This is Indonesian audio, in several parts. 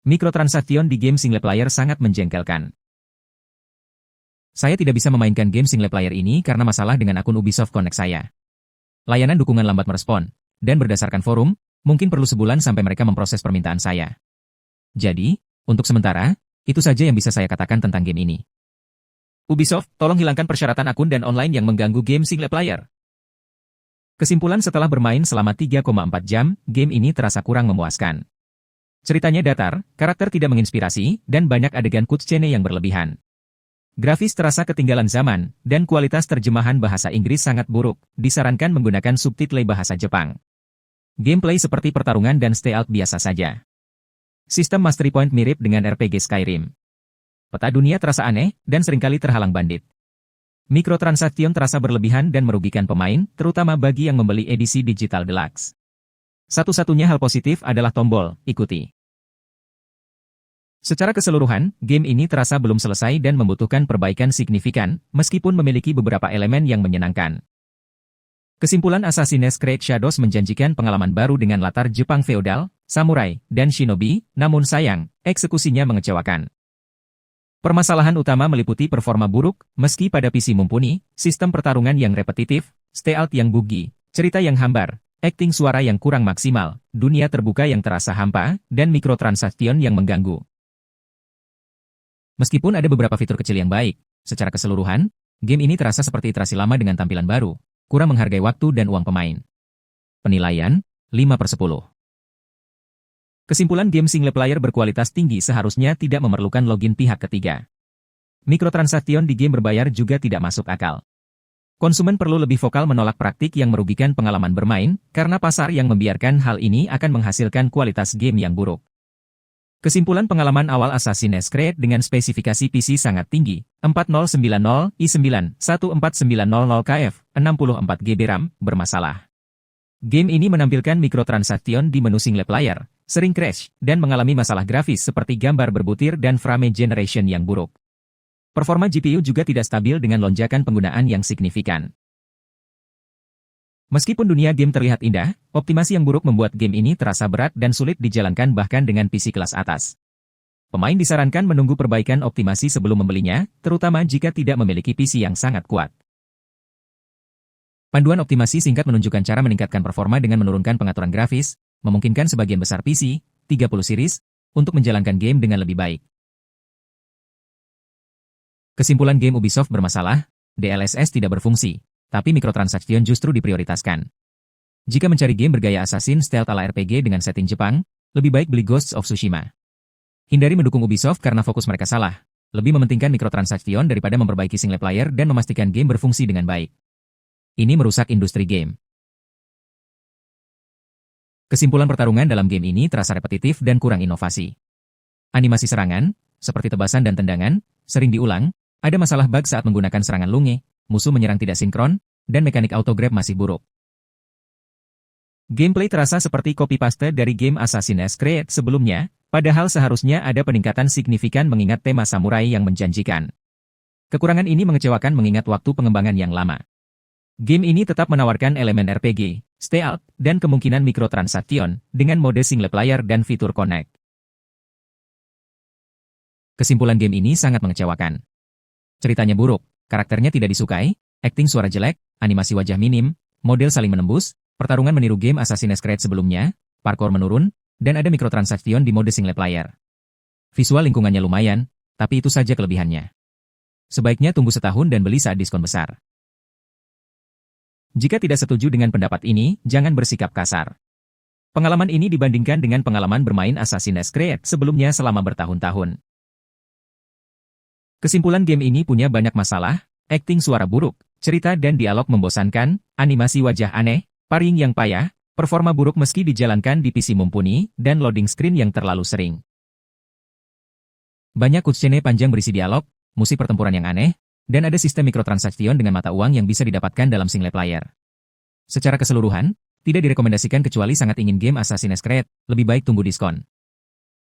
Mikrotransaction di game single player sangat menjengkelkan. Saya tidak bisa memainkan game single player ini karena masalah dengan akun Ubisoft Connect saya. Layanan dukungan lambat merespon, dan berdasarkan forum, mungkin perlu sebulan sampai mereka memproses permintaan saya. Jadi, untuk sementara, itu saja yang bisa saya katakan tentang game ini. Ubisoft, tolong hilangkan persyaratan akun dan online yang mengganggu game single player. Kesimpulan setelah bermain selama 3,4 jam, game ini terasa kurang memuaskan. Ceritanya datar, karakter tidak menginspirasi, dan banyak adegan cutscene yang berlebihan. Grafis terasa ketinggalan zaman, dan kualitas terjemahan bahasa Inggris sangat buruk, disarankan menggunakan subtitle bahasa Jepang. Gameplay seperti pertarungan dan stealth biasa saja. Sistem mastery point mirip dengan RPG Skyrim. Peta dunia terasa aneh, dan seringkali terhalang bandit. Mikrotransaction terasa berlebihan dan merugikan pemain, terutama bagi yang membeli edisi digital deluxe. Satu-satunya hal positif adalah tombol "Ikuti". Secara keseluruhan, game ini terasa belum selesai dan membutuhkan perbaikan signifikan, meskipun memiliki beberapa elemen yang menyenangkan. Kesimpulan Assassin's Creed Shadows menjanjikan pengalaman baru dengan latar Jepang feodal, samurai, dan shinobi, namun sayang, eksekusinya mengecewakan. Permasalahan utama meliputi performa buruk, meski pada PC mumpuni, sistem pertarungan yang repetitif, stealth yang buggy, cerita yang hambar, akting suara yang kurang maksimal, dunia terbuka yang terasa hampa, dan mikrotransaction yang mengganggu. Meskipun ada beberapa fitur kecil yang baik, secara keseluruhan, game ini terasa seperti iterasi lama dengan tampilan baru, kurang menghargai waktu dan uang pemain. Penilaian, 5/10. Kesimpulan game single player berkualitas tinggi seharusnya tidak memerlukan login pihak ketiga. Mikrotransaction di game berbayar juga tidak masuk akal. Konsumen perlu lebih vokal menolak praktik yang merugikan pengalaman bermain, karena pasar yang membiarkan hal ini akan menghasilkan kualitas game yang buruk. Kesimpulan pengalaman awal Assassin's Creed dengan spesifikasi PC sangat tinggi, 4090 i9 14900KF, 64GB RAM, bermasalah. Game ini menampilkan mikrotransaction di menu single player, sering crash, dan mengalami masalah grafis seperti gambar berbutir dan frame generation yang buruk. Performa GPU juga tidak stabil dengan lonjakan penggunaan yang signifikan. Meskipun dunia game terlihat indah, optimasi yang buruk membuat game ini terasa berat dan sulit dijalankan bahkan dengan PC kelas atas. Pemain disarankan menunggu perbaikan optimasi sebelum membelinya, terutama jika tidak memiliki PC yang sangat kuat. Panduan optimasi singkat menunjukkan cara meningkatkan performa dengan menurunkan pengaturan grafis, memungkinkan sebagian besar PC, 30 series, untuk menjalankan game dengan lebih baik. Kesimpulan game Ubisoft bermasalah, DLSS tidak berfungsi, tapi mikrotransaction justru diprioritaskan. Jika mencari game bergaya assassin stealth ala RPG dengan setting Jepang, lebih baik beli Ghosts of Tsushima. Hindari mendukung Ubisoft karena fokus mereka salah, lebih mementingkan mikrotransaction daripada memperbaiki single player dan memastikan game berfungsi dengan baik. Ini merusak industri game. Kesimpulan pertarungan dalam game ini terasa repetitif dan kurang inovasi. Animasi serangan, seperti tebasan dan tendangan, sering diulang, ada masalah bug saat menggunakan serangan lunge, musuh menyerang tidak sinkron, dan mekanik autograb masih buruk. Gameplay terasa seperti copy-paste dari game Assassin's Creed sebelumnya, padahal seharusnya ada peningkatan signifikan mengingat tema samurai yang menjanjikan. Kekurangan ini mengecewakan mengingat waktu pengembangan yang lama. Game ini tetap menawarkan elemen RPG, stealth, dan kemungkinan mikrotransaction dengan mode single player dan fitur connect. Kesimpulan game ini sangat mengecewakan. Ceritanya buruk, karakternya tidak disukai, akting suara jelek, animasi wajah minim, model saling menembus, pertarungan meniru game Assassin's Creed sebelumnya, parkour menurun, dan ada mikrotransaction di mode single player. Visual lingkungannya lumayan, tapi itu saja kelebihannya. Sebaiknya tunggu setahun dan beli saat diskon besar. Jika tidak setuju dengan pendapat ini, jangan bersikap kasar. Pengalaman ini dibandingkan dengan pengalaman bermain Assassin's Creed sebelumnya selama bertahun-tahun. Kesimpulan game ini punya banyak masalah, akting suara buruk, cerita dan dialog membosankan, animasi wajah aneh, paring yang payah, performa buruk meski dijalankan di PC mumpuni, dan loading screen yang terlalu sering. Banyak cutscene panjang berisi dialog, musik pertempuran yang aneh, dan ada sistem mikrotransaction dengan mata uang yang bisa didapatkan dalam single player. Secara keseluruhan, tidak direkomendasikan kecuali sangat ingin game Assassin's Creed, lebih baik tunggu diskon.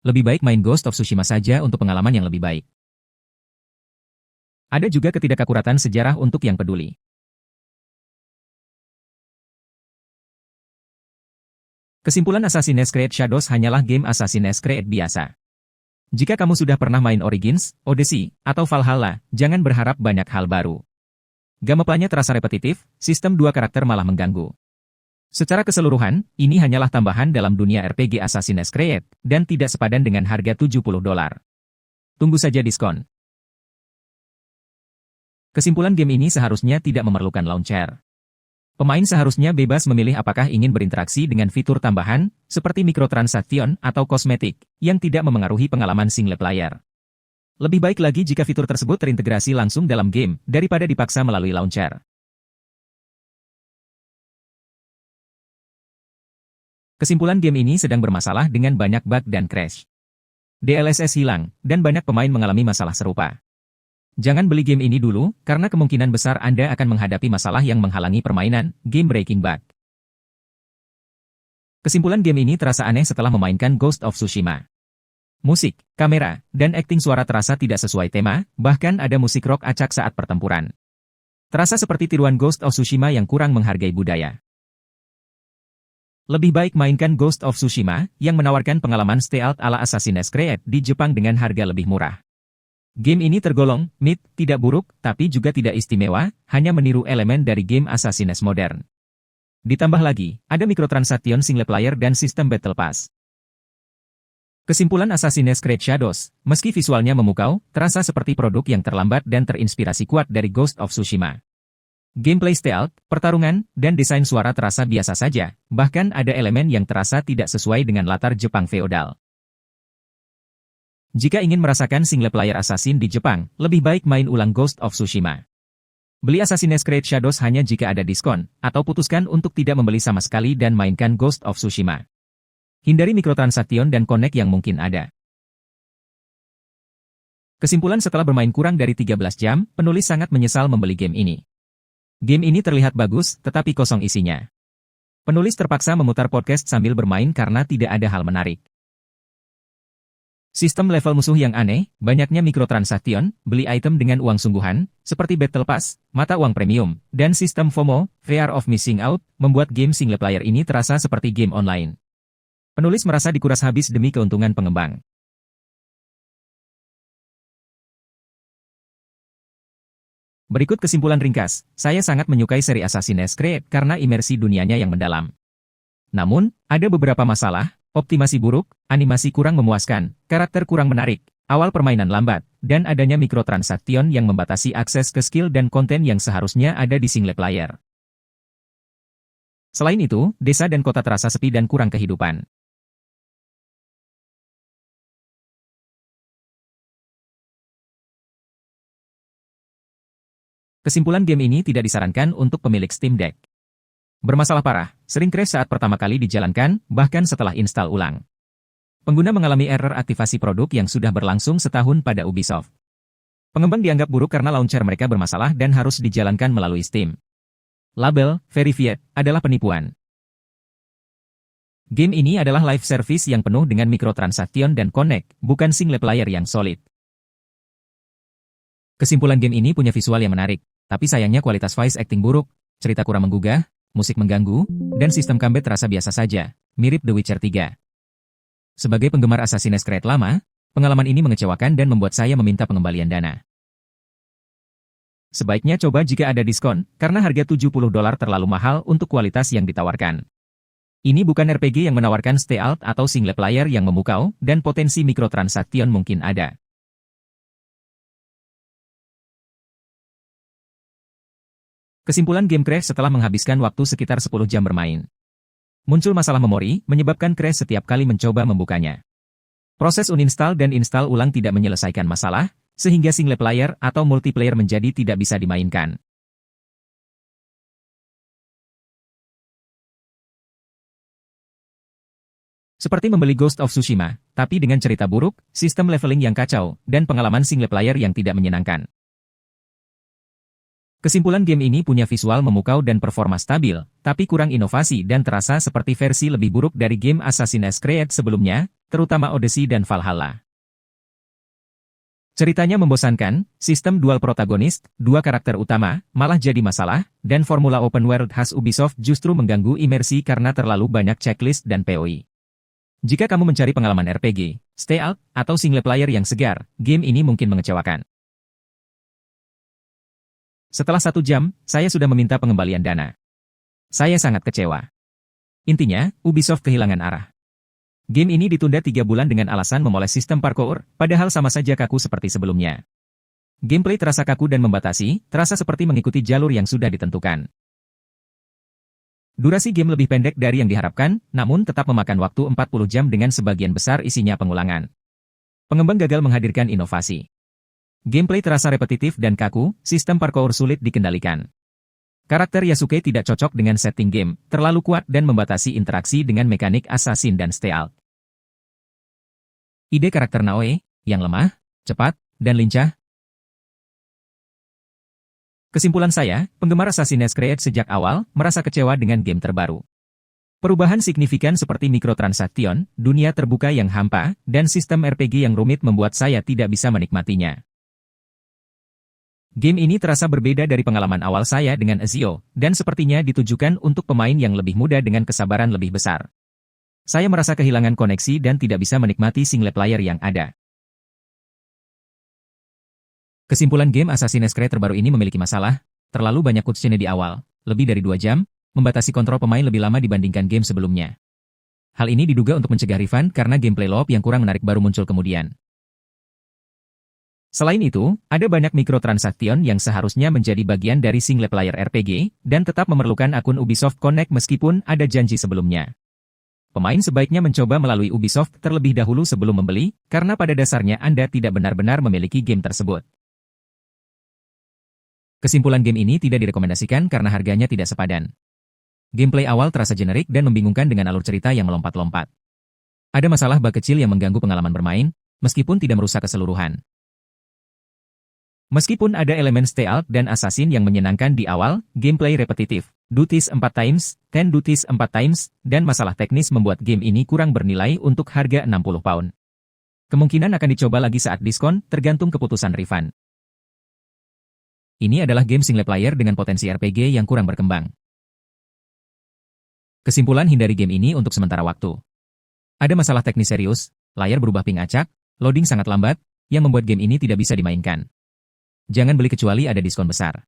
Lebih baik main Ghost of Tsushima saja untuk pengalaman yang lebih baik. Ada juga ketidakakuratan sejarah untuk yang peduli. Kesimpulan Assassin's Creed Shadows hanyalah game Assassin's Creed biasa. Jika kamu sudah pernah main Origins, Odyssey, atau Valhalla, jangan berharap banyak hal baru. Gameplaynya terasa repetitif, sistem dua karakter malah mengganggu. Secara keseluruhan, ini hanyalah tambahan dalam dunia RPG Assassin's Creed, dan tidak sepadan dengan harga $70. Tunggu saja diskon. Kesimpulan game ini seharusnya tidak memerlukan launcher. Pemain seharusnya bebas memilih apakah ingin berinteraksi dengan fitur tambahan, seperti mikrotransaction atau kosmetik, yang tidak memengaruhi pengalaman single player. Lebih baik lagi jika fitur tersebut terintegrasi langsung dalam game, daripada dipaksa melalui launcher. Kesimpulan game ini sedang bermasalah dengan banyak bug dan crash. DLSS hilang, dan banyak pemain mengalami masalah serupa. Jangan beli game ini dulu, karena kemungkinan besar Anda akan menghadapi masalah yang menghalangi permainan, game-breaking bug. Kesimpulan game ini terasa aneh setelah memainkan Ghost of Tsushima. Musik, kamera, dan akting suara terasa tidak sesuai tema, bahkan ada musik rock acak saat pertempuran. Terasa seperti tiruan Ghost of Tsushima yang kurang menghargai budaya. Lebih baik mainkan Ghost of Tsushima, yang menawarkan pengalaman stealth ala Assassin's Creed di Jepang dengan harga lebih murah. Game ini tergolong mid, tidak buruk, tapi juga tidak istimewa, hanya meniru elemen dari game Assassin's modern. Ditambah lagi, ada mikrotransaction single player dan sistem Battle Pass. Kesimpulan Assassin's Creed Shadows, meski visualnya memukau, terasa seperti produk yang terlambat dan terinspirasi kuat dari Ghost of Tsushima. Gameplay stealth, pertarungan, dan desain suara terasa biasa saja, bahkan ada elemen yang terasa tidak sesuai dengan latar Jepang feodal. Jika ingin merasakan single player assassin di Jepang, lebih baik main ulang Ghost of Tsushima. Beli Assassin's Creed Shadows hanya jika ada diskon, atau putuskan untuk tidak membeli sama sekali dan mainkan Ghost of Tsushima. Hindari mikrotransaction dan connect yang mungkin ada. Kesimpulan setelah bermain kurang dari 13 jam, penulis sangat menyesal membeli game ini. Game ini terlihat bagus, tetapi kosong isinya. Penulis terpaksa memutar podcast sambil bermain karena tidak ada hal menarik. Sistem level musuh yang aneh, banyaknya mikrotransaction, beli item dengan uang sungguhan, seperti Battle Pass, mata uang premium, dan sistem FOMO, Fear of Missing Out, membuat game single player ini terasa seperti game online. Penulis merasa dikuras habis demi keuntungan pengembang. Berikut kesimpulan ringkas, saya sangat menyukai seri Assassin's Creed karena imersi dunianya yang mendalam. Namun, ada beberapa masalah. Optimasi buruk, animasi kurang memuaskan, karakter kurang menarik, awal permainan lambat, dan adanya mikrotransaction yang membatasi akses ke skill dan konten yang seharusnya ada di single player. Selain itu, desa dan kota terasa sepi dan kurang kehidupan. Kesimpulan game ini tidak disarankan untuk pemilik Steam Deck. Bermasalah parah, sering crash saat pertama kali dijalankan, bahkan setelah install ulang. Pengguna mengalami error aktivasi produk yang sudah berlangsung setahun pada Ubisoft. Pengembang dianggap buruk karena launcher mereka bermasalah dan harus dijalankan melalui Steam. Label, Verified, adalah penipuan. Game ini adalah live service yang penuh dengan mikrotransaction dan connect, bukan single player yang solid. Kesimpulan game ini punya visual yang menarik, tapi sayangnya kualitas voice acting buruk, cerita kurang menggugah, musik mengganggu, dan sistem combat terasa biasa saja, mirip The Witcher 3. Sebagai penggemar Assassin's Creed lama, pengalaman ini mengecewakan dan membuat saya meminta pengembalian dana. Sebaiknya coba jika ada diskon, karena harga $70 terlalu mahal untuk kualitas yang ditawarkan. Ini bukan RPG yang menawarkan stealth atau single player yang memukau, dan potensi mikrotransaction mungkin ada. Kesimpulan game crash setelah menghabiskan waktu sekitar 10 jam bermain. Muncul masalah memori, menyebabkan crash setiap kali mencoba membukanya. Proses uninstall dan install ulang tidak menyelesaikan masalah, sehingga single player atau multiplayer menjadi tidak bisa dimainkan. Seperti membeli Ghost of Tsushima, tapi dengan cerita buruk, sistem leveling yang kacau, dan pengalaman single player yang tidak menyenangkan. Kesimpulan game ini punya visual memukau dan performa stabil, tapi kurang inovasi dan terasa seperti versi lebih buruk dari game Assassin's Creed sebelumnya, terutama Odyssey dan Valhalla. Ceritanya membosankan, sistem dual protagonis, dua karakter utama, malah jadi masalah, dan formula open world khas Ubisoft justru mengganggu imersi karena terlalu banyak checklist dan POI. Jika kamu mencari pengalaman RPG, Stay Out, atau single player yang segar, game ini mungkin mengecewakan. Setelah 1 jam, saya sudah meminta pengembalian dana. Saya sangat kecewa. Intinya, Ubisoft kehilangan arah. Game ini ditunda 3 bulan dengan alasan memoles sistem parkour, padahal sama saja kaku seperti sebelumnya. Gameplay terasa kaku dan membatasi, terasa seperti mengikuti jalur yang sudah ditentukan. Durasi game lebih pendek dari yang diharapkan, namun tetap memakan waktu 40 jam dengan sebagian besar isinya pengulangan. Pengembang gagal menghadirkan inovasi. Gameplay terasa repetitif dan kaku, sistem parkour sulit dikendalikan. Karakter Yasuke tidak cocok dengan setting game, terlalu kuat dan membatasi interaksi dengan mekanik assassin dan stealth. Ide karakter Naoe, yang lemah, cepat, dan lincah. Kesimpulan saya, penggemar Assassin's Creed sejak awal merasa kecewa dengan game terbaru. Perubahan signifikan seperti mikrotransaction, dunia terbuka yang hampa, dan sistem RPG yang rumit membuat saya tidak bisa menikmatinya. Game ini terasa berbeda dari pengalaman awal saya dengan Ezio, dan sepertinya ditujukan untuk pemain yang lebih muda dengan kesabaran lebih besar. Saya merasa kehilangan koneksi dan tidak bisa menikmati single player yang ada. Kesimpulan game Assassin's Creed terbaru ini memiliki masalah, terlalu banyak cutscene di awal, lebih dari 2 jam, membatasi kontrol pemain lebih lama dibandingkan game sebelumnya. Hal ini diduga untuk mencegah refund karena gameplay loop yang kurang menarik baru muncul kemudian. Selain itu, ada banyak mikrotransaction yang seharusnya menjadi bagian dari single player RPG, dan tetap memerlukan akun Ubisoft Connect meskipun ada janji sebelumnya. Pemain sebaiknya mencoba melalui Ubisoft terlebih dahulu sebelum membeli, karena pada dasarnya Anda tidak benar-benar memiliki game tersebut. Kesimpulan game ini tidak direkomendasikan karena harganya tidak sepadan. Gameplay awal terasa generik dan membingungkan dengan alur cerita yang melompat-lompat. Ada masalah bug kecil yang mengganggu pengalaman bermain, meskipun tidak merusak keseluruhan. Meskipun ada elemen stealth dan assassin yang menyenangkan di awal, gameplay repetitif, duties 4 times, 10 duties 4 times, dan masalah teknis membuat game ini kurang bernilai untuk harga 60 pound. Kemungkinan akan dicoba lagi saat diskon, tergantung keputusan refund. Ini adalah game single player dengan potensi RPG yang kurang berkembang. Kesimpulan, hindari game ini untuk sementara waktu. Ada masalah teknis serius, layar berubah ping acak, loading sangat lambat, yang membuat game ini tidak bisa dimainkan. Jangan beli kecuali ada diskon besar.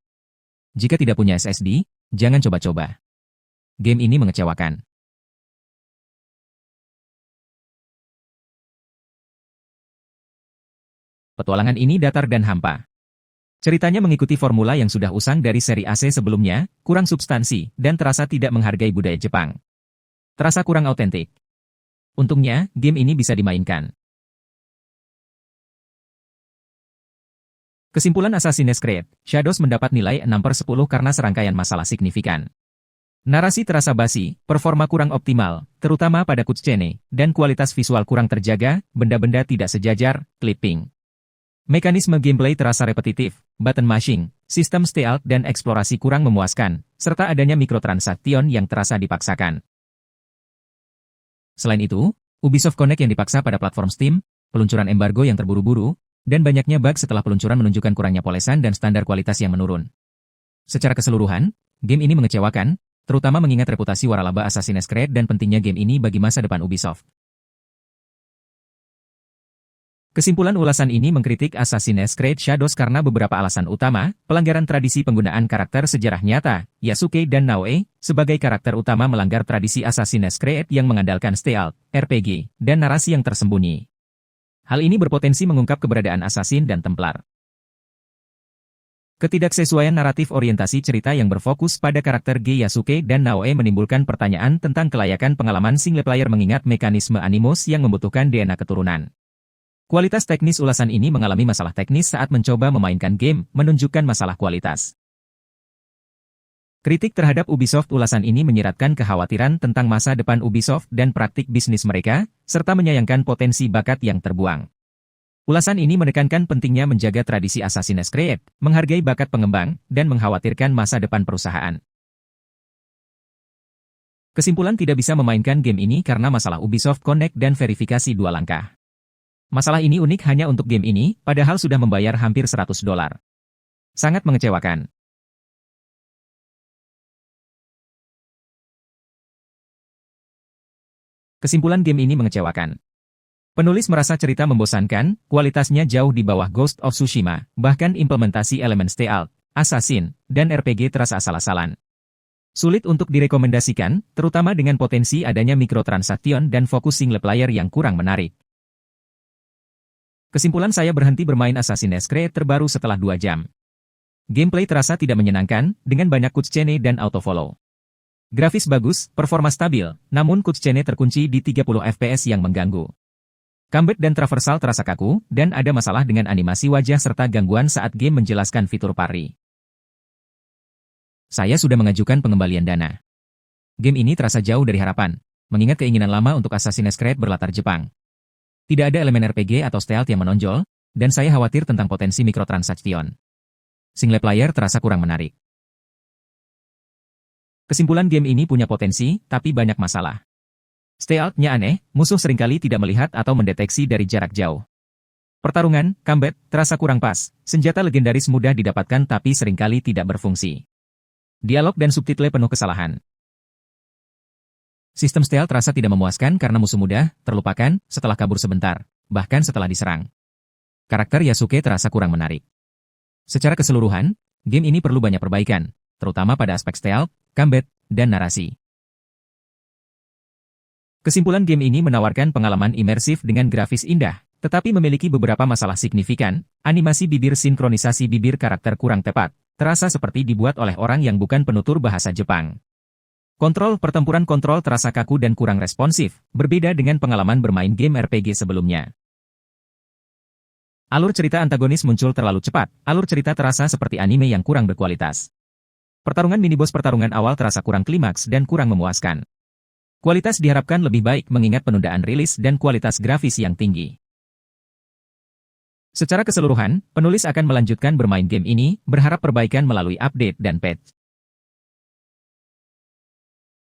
Jika tidak punya SSD, jangan coba-coba. Game ini mengecewakan. Petualangan ini datar dan hampa. Ceritanya mengikuti formula yang sudah usang dari seri AC sebelumnya, kurang substansi, dan terasa tidak menghargai budaya Jepang. Terasa kurang autentik. Untungnya, game ini bisa dimainkan. Kesimpulan Assassin's Creed, Shadows mendapat nilai 6/10 karena serangkaian masalah signifikan. Narasi terasa basi, performa kurang optimal, terutama pada cutscene, dan kualitas visual kurang terjaga, benda-benda tidak sejajar, clipping. Mekanisme gameplay terasa repetitif, button mashing, sistem stealth dan eksplorasi kurang memuaskan, serta adanya mikrotransaction yang terasa dipaksakan. Selain itu, Ubisoft Connect yang dipaksa pada platform Steam, peluncuran embargo yang terburu-buru, dan banyaknya bug setelah peluncuran menunjukkan kurangnya polesan dan standar kualitas yang menurun. Secara keseluruhan, game ini mengecewakan, terutama mengingat reputasi waralaba Assassin's Creed dan pentingnya game ini bagi masa depan Ubisoft. Kesimpulan ulasan ini mengkritik Assassin's Creed Shadows karena beberapa alasan utama, pelanggaran tradisi penggunaan karakter sejarah nyata, Yasuke dan Naoe, sebagai karakter utama melanggar tradisi Assassin's Creed yang mengandalkan stealth, RPG, dan narasi yang tersembunyi. Hal ini berpotensi mengungkap keberadaan Assassin dan Templar. Ketidaksesuaian naratif orientasi cerita yang berfokus pada karakter Yasuke dan Naoe menimbulkan pertanyaan tentang kelayakan pengalaman single player mengingat mekanisme animus yang membutuhkan DNA keturunan. Kualitas teknis ulasan ini mengalami masalah teknis saat mencoba memainkan game, menunjukkan masalah kualitas. Kritik terhadap Ubisoft ulasan ini menyiratkan kekhawatiran tentang masa depan Ubisoft dan praktik bisnis mereka, serta menyayangkan potensi bakat yang terbuang. Ulasan ini menekankan pentingnya menjaga tradisi Assassin's Creed, menghargai bakat pengembang, dan mengkhawatirkan masa depan perusahaan. Kesimpulan, tidak bisa memainkan game ini karena masalah Ubisoft Connect dan verifikasi 2 langkah. Masalah ini unik hanya untuk game ini, padahal sudah membayar hampir $100. Sangat mengecewakan. Kesimpulan, game ini mengecewakan. Penulis merasa cerita membosankan, kualitasnya jauh di bawah Ghost of Tsushima, bahkan implementasi elemen stealth, assassin, dan RPG terasa asal-asalan. Sulit untuk direkomendasikan, terutama dengan potensi adanya mikrotransaction dan fokus single player yang kurang menarik. Kesimpulan saya berhenti bermain Assassin's Creed terbaru setelah 2 jam. Gameplay terasa tidak menyenangkan, dengan banyak cutscene dan autofollow. Grafis bagus, performa stabil, namun cutscene terkunci di 30 FPS yang mengganggu. Combat dan traversal terasa kaku, dan ada masalah dengan animasi wajah serta gangguan saat game menjelaskan fitur parry. Saya sudah mengajukan pengembalian dana. Game ini terasa jauh dari harapan, mengingat keinginan lama untuk Assassin's Creed berlatar Jepang. Tidak ada elemen RPG atau stealth yang menonjol, dan saya khawatir tentang potensi mikrotransaction. Single player terasa kurang menarik. Kesimpulan game ini punya potensi, tapi banyak masalah. Stealth-nya aneh, musuh seringkali tidak melihat atau mendeteksi dari jarak jauh. Pertarungan, combat, terasa kurang pas, senjata legendaris mudah didapatkan tapi seringkali tidak berfungsi. Dialog dan subtitle penuh kesalahan. Sistem stealth terasa tidak memuaskan karena musuh mudah terlupakan setelah kabur sebentar, bahkan setelah diserang. Karakter Yasuke terasa kurang menarik. Secara keseluruhan, game ini perlu banyak perbaikan, terutama pada aspek stealth, combat, dan narasi. Kesimpulan game ini menawarkan pengalaman imersif dengan grafis indah, tetapi memiliki beberapa masalah signifikan. Animasi bibir sinkronisasi bibir karakter kurang tepat, terasa seperti dibuat oleh orang yang bukan penutur bahasa Jepang. Kontrol terasa kaku dan kurang responsif, berbeda dengan pengalaman bermain game RPG sebelumnya. Alur cerita antagonis muncul terlalu cepat, alur cerita terasa seperti anime yang kurang berkualitas. Pertarungan minibos pertarungan awal terasa kurang klimaks dan kurang memuaskan. Kualitas diharapkan lebih baik mengingat penundaan rilis dan kualitas grafis yang tinggi. Secara keseluruhan, penulis akan melanjutkan bermain game ini, berharap perbaikan melalui update dan patch.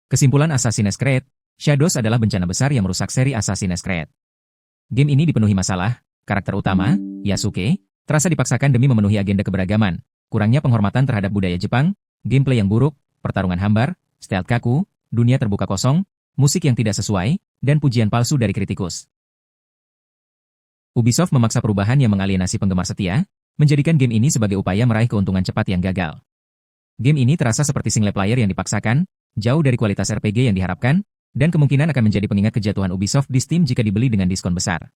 Kesimpulan Assassin's Creed, Shadows adalah bencana besar yang merusak seri Assassin's Creed. Game ini dipenuhi masalah, karakter utama, Yasuke, terasa dipaksakan demi memenuhi agenda keberagaman, kurangnya penghormatan terhadap budaya Jepang, gameplay yang buruk, pertarungan hambar, stealth kaku, dunia terbuka kosong, musik yang tidak sesuai, dan pujian palsu dari kritikus. Ubisoft memaksa perubahan yang mengalienasi penggemar setia, menjadikan game ini sebagai upaya meraih keuntungan cepat yang gagal. Game ini terasa seperti single player yang dipaksakan, jauh dari kualitas RPG yang diharapkan, dan kemungkinan akan menjadi pengingat kejatuhan Ubisoft di Steam jika dibeli dengan diskon besar.